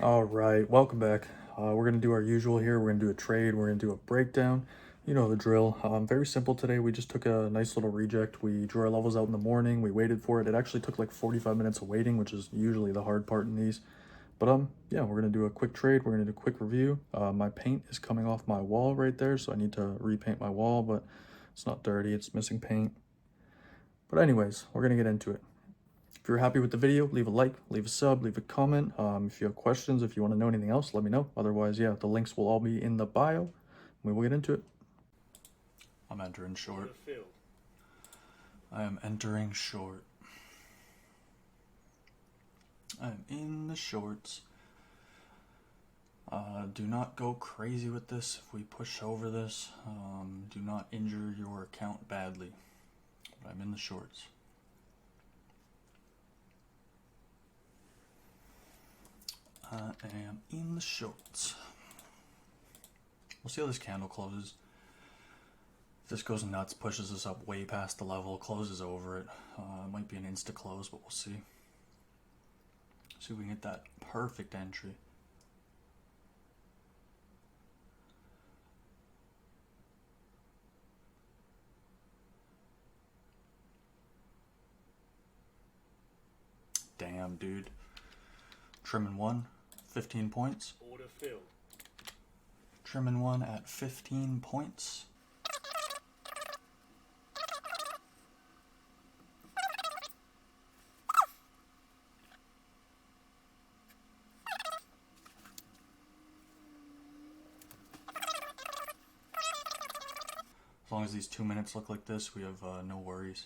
All right, welcome back. We're gonna do our usual here. We're gonna do a trade. We're gonna do a breakdown. You know the drill. Very simple today. We just took a nice little reject. We drew our levels out in the morning. We waited for it. It actually took like 45 minutes of waiting, which is usually the hard part in these. But yeah, we're gonna do a quick trade. We're gonna do a quick review. My paint is coming off my wall right there, so I need to repaint my wall, but it's not dirty. It's missing paint. But anyways, we're gonna get into it. If you're happy with the video, leave a like, leave a sub, leave a comment. If you have questions, if you want to know anything else, let me know. Otherwise, yeah, the links will all be in the bio. We will get into it. I'm entering short. I am entering short. I'm in the shorts. Do not go crazy with this if we push over this. Do not injure your account badly. But I'm in the shorts. I am in the shorts. We'll see how this candle closes. If this goes nuts, pushes us up way past the level, closes over it. It might be an insta close, but we'll see. See if we can get that perfect entry. Damn, dude. Trimming one, 15 points. Order filled. Trimming one at 15 points. As long as these 2 minutes look like this, we have no worries.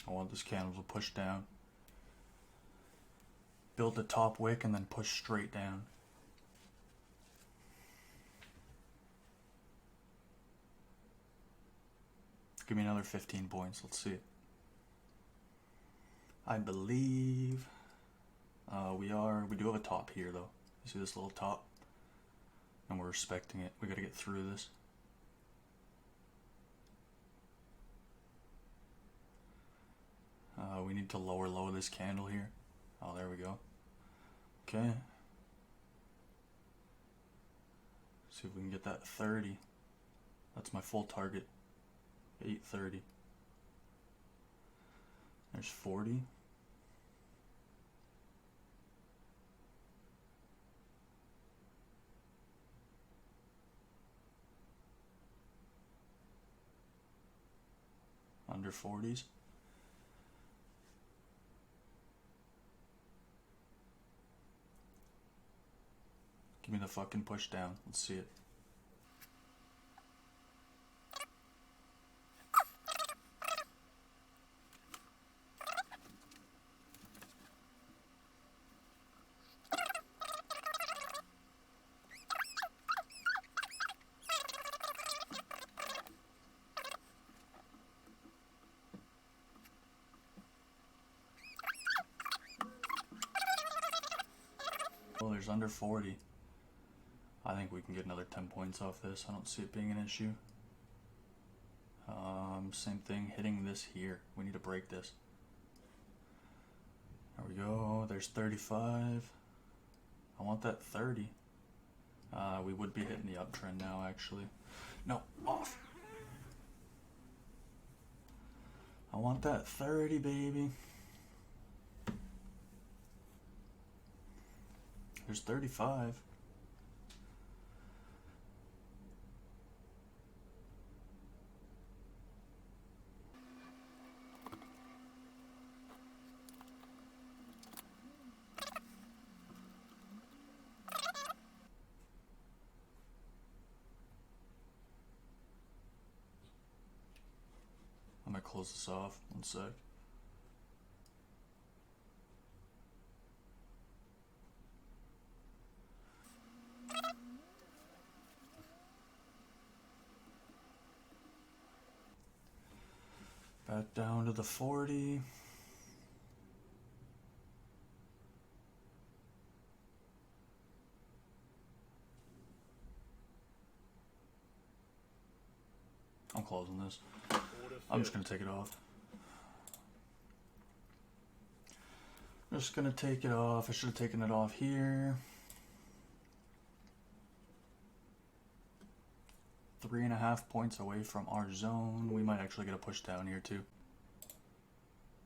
I want this candle to push down. Build the top wick and then push straight down. Give me another 15 points. Let's see. I believe we do have a top here though. You see this little top? And we're respecting it. We gotta get through this. We need to lower low this candle here. Oh, there we go. Okay. See if we can get that 30. That's my full target. 830. There's 40. Under 40s. Give me the fucking push down. Let's see it. Oh, there's under 40. I think we can get another 10 points off this. I don't see it being an issue. Same thing, hitting this here. We need to break this. There we go. There's 35. I want that 30. We would be hitting the uptrend now, actually. No, off. I want that 30, baby. There's 35. I'm gonna close this off. 1 sec. Back down to the 40. I'm closing this. I'm just gonna take it off. Just gonna take it off. I should have taken it off here. 3.5 points away from our zone. We might actually get a push down here too.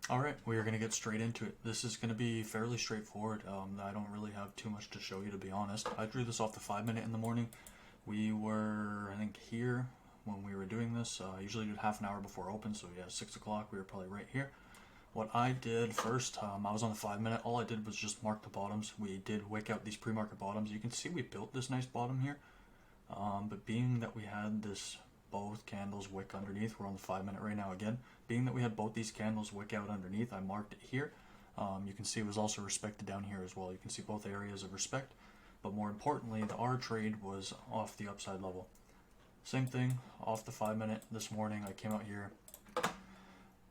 Alright, we are going to get straight into it. This is going to be fairly straightforward. I don't really have too much to show you, to be honest. I drew this off the 5-minute in the morning. We were, I think, here when we were doing this. I usually do it half an hour before open, so yeah, 6 o'clock, we were probably right here. What I did first, I was on the 5-minute. All I did was just mark the bottoms. We did wick out these pre-market bottoms. You can see we built this nice bottom here. But being that we had this both candles wick underneath, we're on the 5-minute right now again, being that we had both these candles wick out underneath, I marked it here. You can see it was also respected down here as well. You can see both areas of respect, but more importantly, the R trade was off the upside level. Same thing off the 5-minute this morning. I came out here,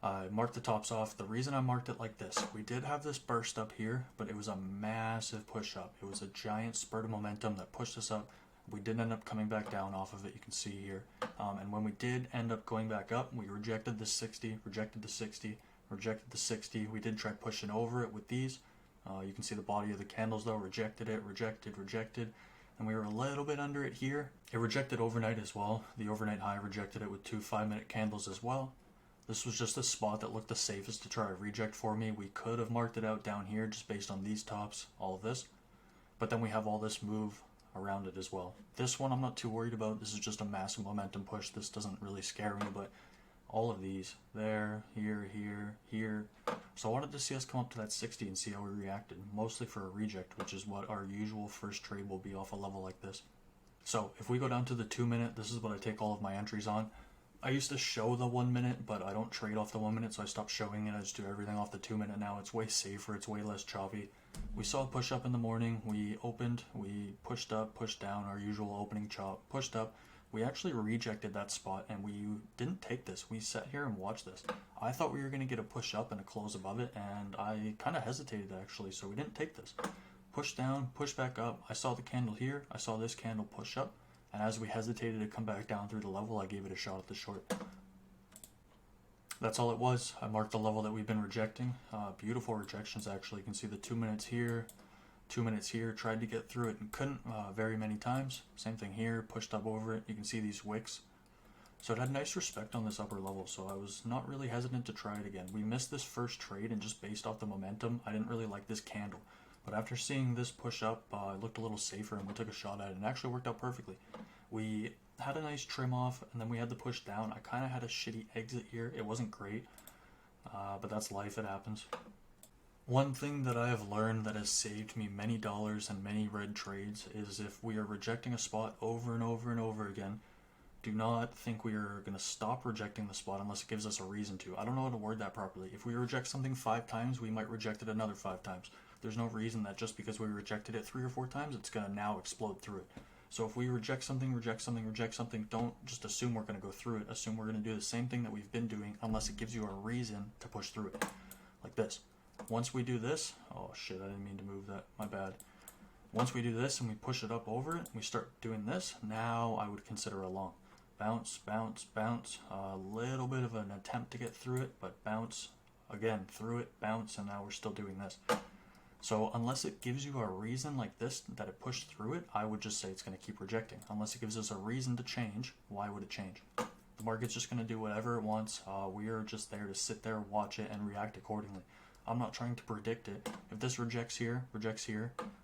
I marked the tops off. The reason I marked it like this, we did have this burst up here, but it was a massive push up. It was a giant spurt of momentum that pushed us up. We did end up coming back down off of it, you can see here. And when we did end up going back up, we rejected the 60, rejected the 60, rejected the 60. We did try pushing over it with these. You can see the body of the candles though, rejected it, rejected, rejected. And we were a little bit under it here. It rejected overnight as well. The overnight high rejected it with 2 5-minute candles as well. This was just a spot that looked the safest to try a reject for me. We could have marked it out down here just based on these tops, all of this. But then we have all this move around it as well. This one I'm not too worried about. This is just a massive momentum push. This doesn't really scare me, but all of these, there, here, here, here. So I wanted to see us come up to that 60 and see how we reacted, mostly for a reject, which is what our usual first trade will be off a level like this. So if we go down to the 2-minute, this is what I take all of my entries on. I used to show the 1-minute, but I don't trade off the 1-minute, so I stopped showing it. I just do everything off the 2-minute now. It's way safer, it's way less choppy. We saw a push up in the morning, we opened, we pushed up, pushed down, our usual opening chop, pushed up. We actually rejected that spot and we didn't take this. We sat here and watched this. I thought we were going to get a push up and a close above it, and I kind of hesitated actually, so we didn't take this. Push down, push back up. I saw the candle here, I saw this candle push up, and as we hesitated to come back down through the level, I gave it a shot at the short. That's all it was. I marked the level that we've been rejecting. Beautiful rejections actually. You can see the 2 minutes here, 2 minutes here. Tried to get through it and couldn't very many times. Same thing here, pushed up over it. You can see these wicks. So it had nice respect on this upper level, so I was not really hesitant to try it again. We missed this first trade, and just based off the momentum, I didn't really like this candle. But after seeing this push up, it looked a little safer, and we took a shot at it, and it actually worked out perfectly. We had a nice trim off, and then we had the push down. I kind of had a shitty exit here. It wasn't great, but that's life, it happens. One thing that I have learned that has saved me many dollars and many red trades is if we are rejecting a spot over and over and over again, do not think we are going to stop rejecting the spot unless it gives us a reason to. I don't know how to word that properly. If we reject something 5 times, we might reject it another 5 times. There's no reason that just because we rejected it 3 or 4 times, it's going to now explode through it. So if we reject something, don't just assume we're going to go through it. Assume we're going to do the same thing that we've been doing unless it gives you a reason to push through it. Like this. Once we do this, oh shit, I didn't mean to move that, my bad. Once we do this and we push it up over it, we start doing this, now I would consider a long. Bounce, bounce, bounce, a little bit of an attempt to get through it, but bounce, again, through it, bounce, and now we're still doing this. So unless it gives you a reason like this, that it pushed through it, I would just say it's going to keep rejecting. Unless it gives us a reason to change, why would it change? The market's just going to do whatever it wants. We are just there to sit there, watch it, and react accordingly. I'm not trying to predict it. If this rejects here,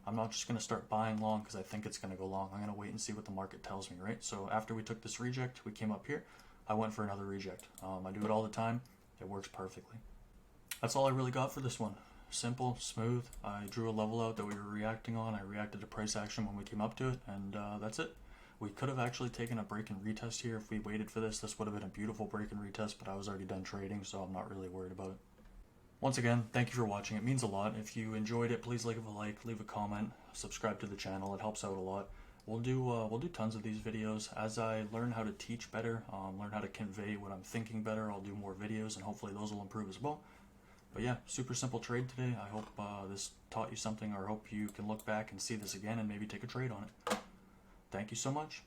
I'm not just going to start buying long because I think it's going to go long. I'm going to wait and see what the market tells me, right? So after we took this reject, we came up here, I went for another reject. I do it all the time. It works perfectly. That's all I really got for this one. Simple, smooth. I drew a level out that we were reacting on. I reacted to price action when we came up to it, and that's it. We could have actually taken a break and retest here if we waited for this. This would have been a beautiful break and retest, but I was already done trading, so I'm not really worried about it. Once again, thank you for watching. It means a lot. If you enjoyed it, please leave a like, leave a comment, subscribe to the channel. It helps out a lot. We'll do tons of these videos. As I learn how to teach better, learn how to convey what I'm thinking better, I'll do more videos, and hopefully those will improve as well. But yeah, super simple trade today. I hope this taught you something, or hope you can look back and see this again and maybe take a trade on it. Thank you so much.